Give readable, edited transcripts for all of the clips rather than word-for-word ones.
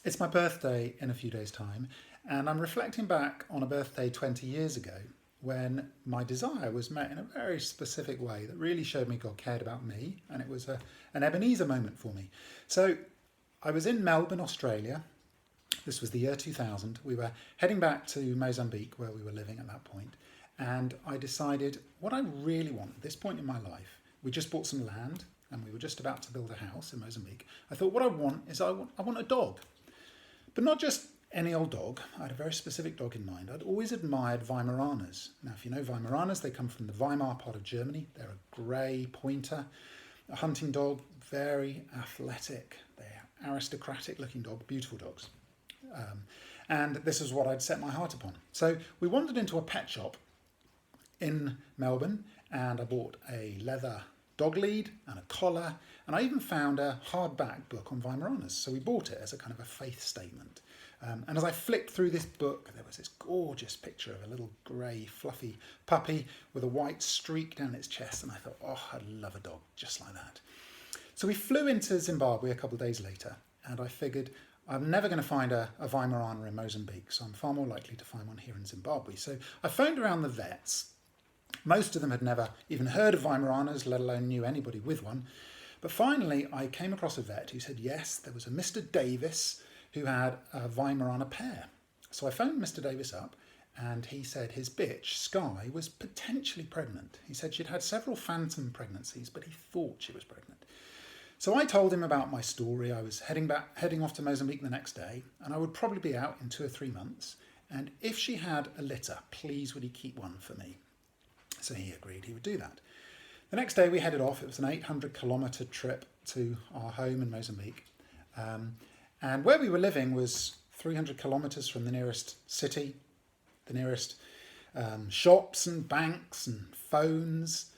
It's my birthday in a few days' time, and I'm reflecting back on a birthday 20 years ago when my desire was met in a very specific way that really showed me God cared about me, and it was an Ebenezer moment for me. So I was in Melbourne, Australia. This was the year 2000. We were heading back to Mozambique, where we were living at that point, and I decided what I really want at this point in my life. We just bought some land, and we were just about to build a house in Mozambique. I thought what I want is I want a dog. But not just any old dog. I had a very specific dog in mind. I'd always admired Weimaraners. Now, if you know Weimaraners, they come from the Weimar part of Germany. They're a grey pointer, a hunting dog, very athletic. They're aristocratic looking dog, beautiful dogs. And this is what I'd set my heart upon. So we wandered into a pet shop in Melbourne, and I bought a leather dog lead and a collar, and I even found a hardback book on Weimaraners. So we bought it as a kind of a faith statement. And as I flicked through this book, there was this gorgeous picture of a little grey, fluffy puppy with a white streak down its chest, and I thought, oh, I'd love a dog just like that. So we flew into Zimbabwe a couple of days later, and I figured I'm never going to find a Weimaraner in Mozambique, so I'm far more likely to find one here in Zimbabwe. So I phoned around the vets. Most of them had never even heard of Weimaraners, let alone knew anybody with one. But finally, I came across a vet who said, yes, there was a Mr. Davis who had a Weimaraner pair. So I phoned Mr. Davis up, and he said his bitch, Sky, was potentially pregnant. He said she'd had several phantom pregnancies, but he thought she was pregnant. So I told him about my story. I was heading off to Mozambique the next day, and I would probably be out in 2 or 3 months. And if she had a litter, please would he keep one for me? So he agreed he would do that. The next day we headed off. It was an 800-kilometre trip to our home in Mozambique. And where we were living was 300 kilometres from the nearest city, the nearest shops and banks and phones,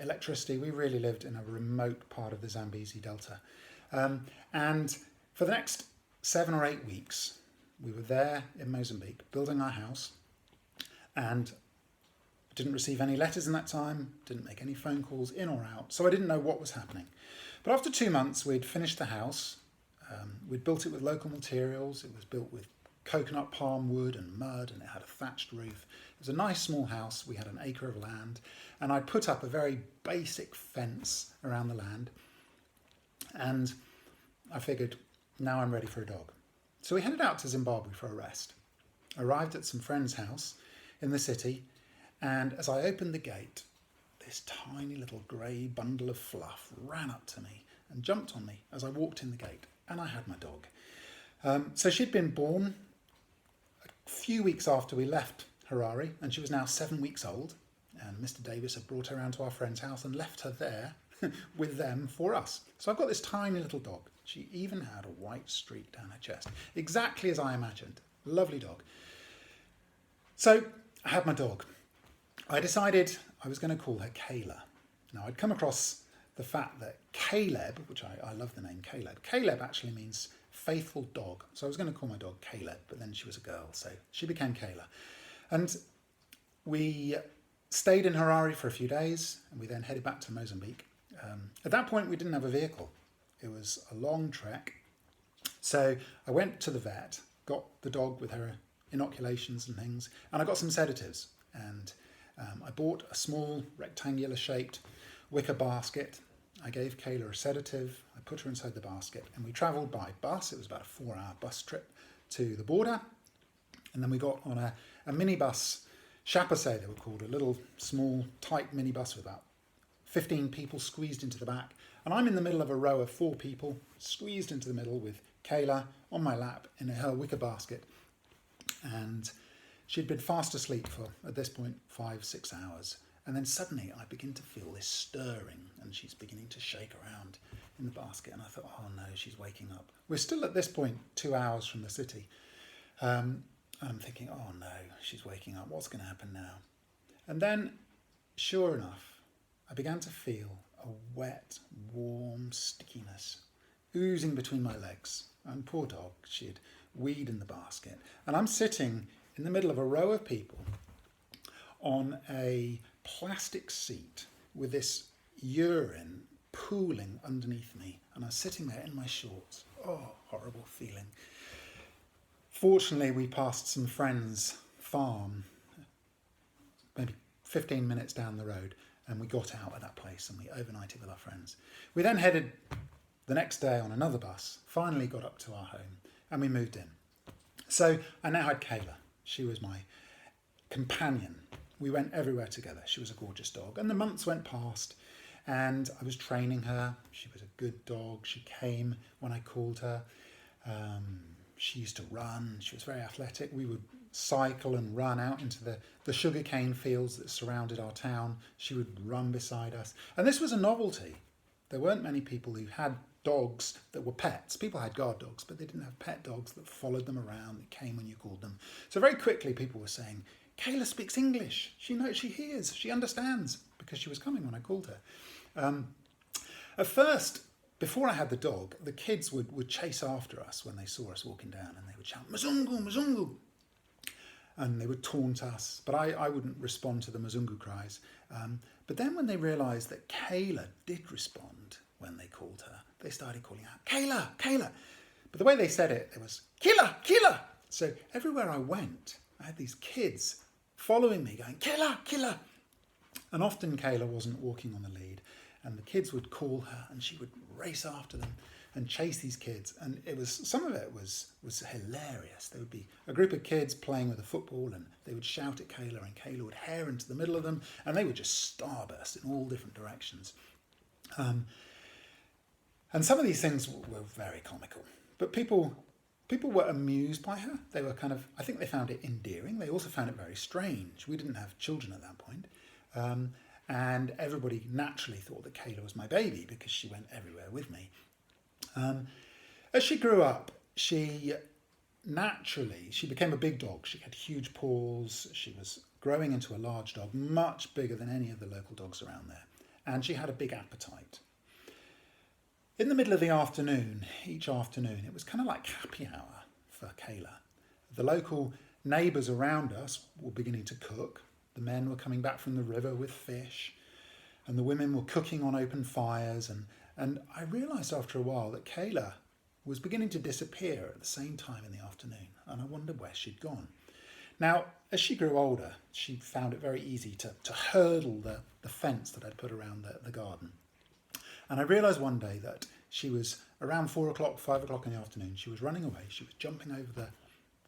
electricity. We really lived in a remote part of the Zambezi Delta. And for the next 7 or 8 weeks, we were there in Mozambique building our house, and didn't receive any letters in that time, didn't make any phone calls in or out, so I didn't know what was happening. But after 2 months, we'd finished the house. We'd built it with local materials. It was built with coconut palm wood and mud, and it had a thatched roof. It was a nice small house. We had an acre of land, and I'd put up a very basic fence around the land. And I figured, now I'm ready for a dog. So we headed out to Zimbabwe for a rest. Arrived at some friend's house in the city, and as I opened the gate, this tiny little grey bundle of fluff ran up to me and jumped on me as I walked in the gate, and I had my dog. So she'd been born a few weeks after we left Harare, and she was now 7 weeks old, and Mr. Davis had brought her around to our friend's house and left her there with them for us. So I've got this tiny little dog. She even had a white streak down her chest, exactly as I imagined. Lovely dog. So I had my dog. I decided I was going to call her Kayla. Now, I'd come across the fact that Caleb, which I love the name Caleb actually means faithful dog. So I was going to call my dog Caleb, but then she was a girl, so she became Kayla. And we stayed in Harare for a few days, and we then headed back to Mozambique. At that point, we didn't have a vehicle. It was a long trek. So I went to the vet, got the dog with her inoculations and things, and I got some sedatives. And I bought a small rectangular shaped wicker basket. I gave Kayla a sedative. I put her inside the basket, and we travelled by bus. It was about a 4-hour bus trip to the border. And then we got on a minibus, chapasse they were called, a little small tight minibus with about 15 people squeezed into the back. And I'm in the middle of a row of 4 people squeezed into the middle with Kayla on my lap in her wicker basket. And she'd been fast asleep for, at this point, 5-6 hours. And then suddenly I begin to feel this stirring, and she's beginning to shake around in the basket. And I thought, oh no, she's waking up. We're still at this point 2 hours from the city. And I'm thinking, oh no, she's waking up. What's going to happen now? And then, sure enough, I began to feel a wet, warm stickiness oozing between my legs. And poor dog, she had weed in the basket. And I'm sitting in the middle of a row of people on a plastic seat with this urine pooling underneath me, and I'm sitting there in my shorts. Oh, horrible feeling. Fortunately, we passed some friends' farm, maybe 15 minutes down the road, and we got out at that place and we overnighted with our friends. We then headed the next day on another bus, finally got up to our home, and we moved in. So I now had Kayla. She was my companion. We went everywhere together. She was a gorgeous dog. And the months went past and I was training her. She was a good dog. She came when I called her. She used to run. She was very athletic. We would cycle and run out into the sugarcane fields that surrounded our town. She would run beside us. And this was a novelty. There weren't many people who had dogs that were pets. People had guard dogs, but they didn't have pet dogs that followed them around, that came when you called them. So very quickly people were saying, Kayla speaks English. She knows, she hears, she understands, because she was coming when I called her. At first, before I had the dog, the kids would chase after us when they saw us walking down, and they would shout, Mzungu, Mzungu. And they would taunt us, but I wouldn't respond to the Mzungu cries. But then when they realised that Kayla did respond when they called her, they started calling out, Kayla, Kayla. But the way they said it was, Kayla, Kayla. So everywhere I went, I had these kids following me going, Kayla, Kayla. And often Kayla wasn't walking on the lead, and the kids would call her and she would race after them and chase these kids. And some of it was hilarious. There would be a group of kids playing with a football and they would shout at Kayla and Kayla would hare into the middle of them and they would just starburst in all different directions. And some of these things were very comical, but people were amused by her. They were I think they found it endearing. They also found it very strange. We didn't have children at that point. And everybody naturally thought that Kayla was my baby because she went everywhere with me. As she grew up, she became a big dog. She had huge paws. She was growing into a large dog, much bigger than any of the local dogs around there. And she had a big appetite. In the middle of the afternoon, each afternoon, it was kind of like happy hour for Kayla. The local neighbours around us were beginning to cook. The men were coming back from the river with fish, and the women were cooking on open fires. And I realised after a while that Kayla was beginning to disappear at the same time in the afternoon, and I wondered where she'd gone. Now, as she grew older, she found it very easy to hurdle the fence that I'd put around the garden. And I realised one day that she was around 4 o'clock, 5 o'clock in the afternoon. She was running away. She was jumping over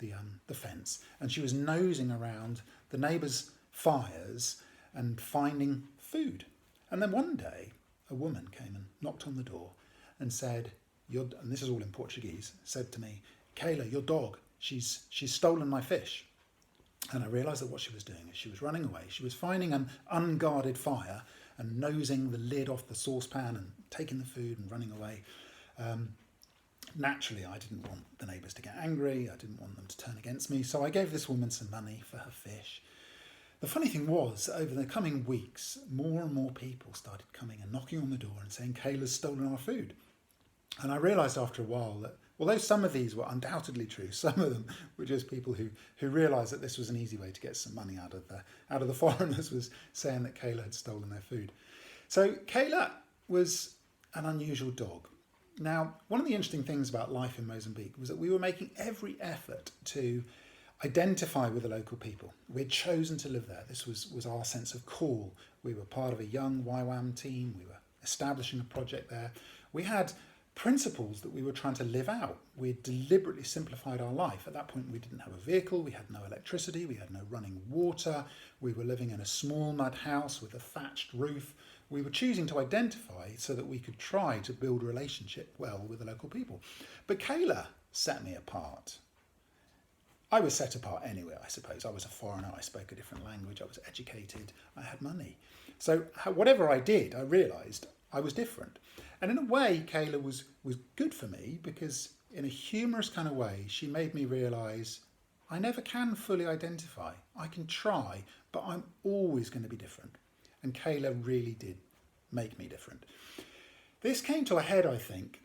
the fence, and she was nosing around the neighbours' fires and finding food. And then one day, a woman came and knocked on the door and said, and this is all in Portuguese, said to me, Kayla, your dog, she's stolen my fish. And I realised that what she was doing is she was running away. She was finding an unguarded fire and nosing the lid off the saucepan and taking the food and running away. Naturally, I didn't want the neighbours to get angry. I didn't want them to turn against me. So I gave this woman some money for her fish. The funny thing was, over the coming weeks, more and more people started coming and knocking on the door and saying, Kayla's stolen our food. And I realised after a while that although some of these were undoubtedly true, some of them were just people who realised that this was an easy way to get some money out of the foreigners, was saying that Kayla had stolen their food. So Kayla was an unusual dog. Now, one of the interesting things about life in Mozambique was that we were making every effort to identify with the local people. We'd chosen to live there. This was our sense of call. We were part of a young YWAM team. We were establishing a project there. We had principles that we were trying to live out. We had deliberately simplified our life. At that point, we didn't have a vehicle. We had no electricity. We had no running water. We were living in a small mud house with a thatched roof. We were choosing to identify so that we could try to build a relationship well with the local people. But Kayla set me apart. I was set apart anyway, I suppose. I was a foreigner. I spoke a different language. I was educated. I had money. So whatever I did, I realised I was different. And in a way, Kayla was good for me because in a humorous kind of way, she made me realise I never can fully identify. I can try, but I'm always going to be different. And Kayla really did make me different. This came to a head, I think,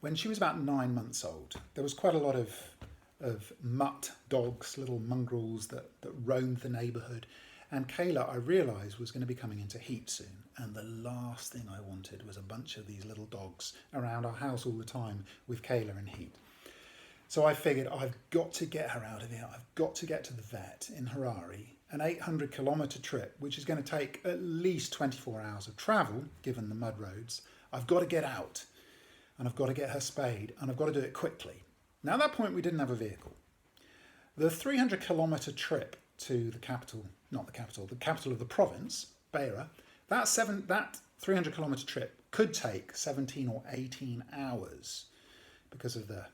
when she was about 9 months old. There was quite a lot of mutt dogs, little mongrels that roamed the neighbourhood. And Kayla, I realised, was going to be coming into heat soon. And the last thing I wanted was a bunch of these little dogs around our house all the time with Kayla in heat. So I figured I've got to get her out of here. I've got to get to the vet in Harare, an 800-kilometre trip, which is going to take at least 24 hours of travel, given the mud roads. I've got to get out, and I've got to get her spayed, and I've got to do it quickly. Now, at that point, we didn't have a vehicle. The 300-kilometre trip to the capital, not the capital of the province, Beira, that 300-kilometre trip could take 17 or 18 hours because of the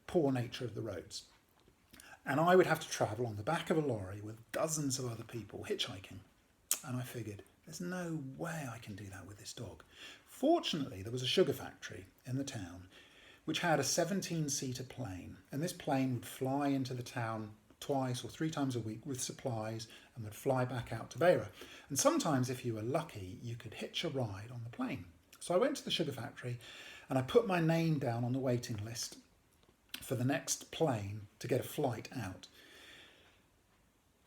poor nature of the roads. And I would have to travel on the back of a lorry with dozens of other people hitchhiking. And I figured, there's no way I can do that with this dog. Fortunately, there was a sugar factory in the town which had a 17-seater plane. And this plane would fly into the town twice or three times a week with supplies and would fly back out to Beira. And sometimes, if you were lucky, you could hitch a ride on the plane. So I went to the sugar factory and I put my name down on the waiting list for the next plane to get a flight out.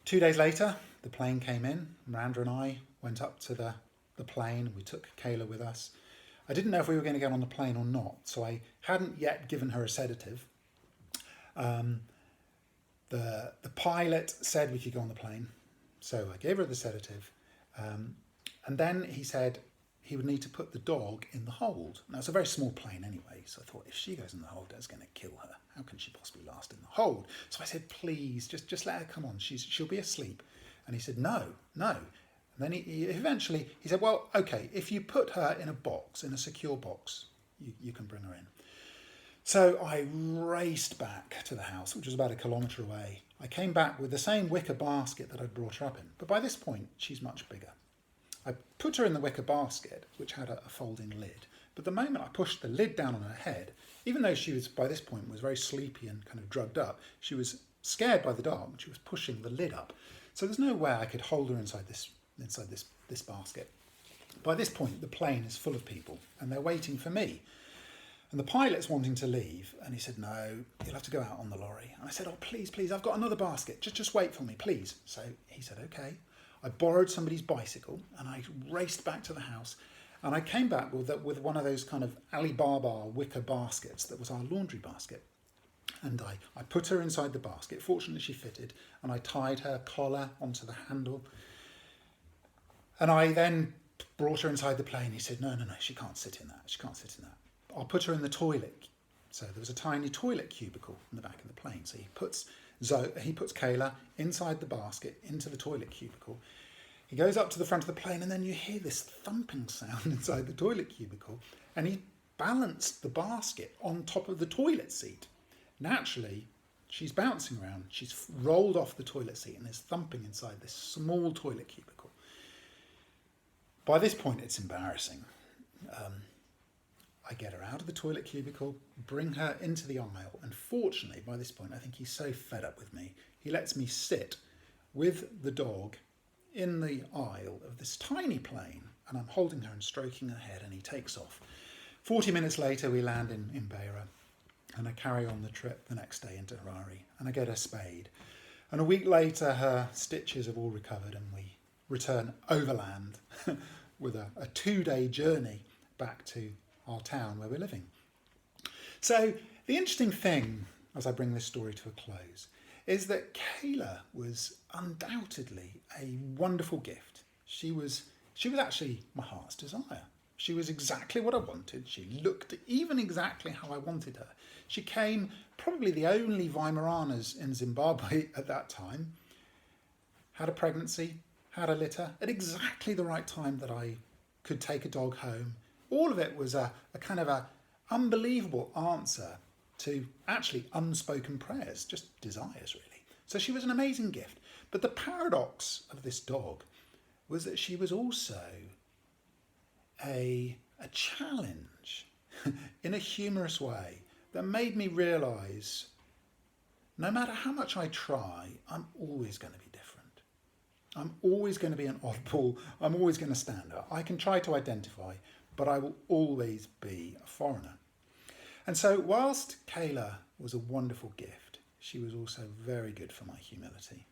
2 days later, the plane came in. Miranda and I went up to the plane. We took Kayla with us. I didn't know if we were going to get on the plane or not, so I hadn't yet given her a sedative. The pilot said we could go on the plane, so I gave her the sedative. And then he said he would need to put the dog in the hold. Now, it's a very small plane anyway, so I thought, if she goes in the hold, that's going to kill her. How can she possibly last in the hold? So I said, please, just let her come on. She'll be asleep. And he said, no. And then he eventually said, well, okay, if you put her in a box, in a secure box, you can bring her in. So I raced back to the house, which was about 1 kilometre away. I came back with the same wicker basket that I'd brought her up in. But by this point, she's much bigger. I put her in the wicker basket, which had a folding lid. But the moment I pushed the lid down on her head, even though she was, by this point, was very sleepy and kind of drugged up, she was scared by the dark, and she was pushing the lid up. So there's no way I could hold her inside this basket. By this point, the plane is full of people, and they're waiting for me. And the pilot's wanting to leave, and he said, no, you'll have to go out on the lorry. And I said, oh, please, I've got another basket. Just wait for me, please. So he said, okay. I borrowed somebody's bicycle, and I raced back to the house. And I came back with one of those kind of Alibaba wicker baskets that was our laundry basket. And I put her inside the basket. Fortunately, she fitted. And I tied her collar onto the handle. And I then brought her inside the plane. He said, no, she can't sit in that. I'll put her in the toilet. So there was a tiny toilet cubicle in the back of the plane. So he puts Kayla inside the basket, into the toilet cubicle. He goes up to the front of the plane, and then you hear this thumping sound inside the toilet cubicle, and he balanced the basket on top of the toilet seat. Naturally, she's bouncing around. She's rolled off the toilet seat and is thumping inside this small toilet cubicle. By this point, it's embarrassing. I get her out of the toilet cubicle, bring her into the aisle, and fortunately, by this point, I think he's so fed up with me, he lets me sit with the dog in the aisle of this tiny plane, and I'm holding her and stroking her head, and he takes off. 40 minutes later, we land in Beira, and I carry on the trip the next day into Harare, and I get her spayed. And a week later, her stitches have all recovered, and we return overland with a 2-day journey back to our town where we're living. So the interesting thing, as I bring this story to a close, is that Kayla was undoubtedly a wonderful gift. She was actually my heart's desire. She was exactly what I wanted. She looked even exactly how I wanted her. She came probably the only Weimaraners in Zimbabwe at that time, had a pregnancy, had a litter, at exactly the right time that I could take a dog home. All of it was a kind of a unbelievable answer to actually unspoken prayers, just desires really. So she was an amazing gift. But the paradox of this dog was that she was also a challenge in a humorous way that made me realise no matter how much I try, I'm always going to be different. I'm always going to be an oddball. I'm always going to stand out. I can try to identify, but I will always be a foreigner. And so whilst Kayla was a wonderful gift, she was also very good for my humility.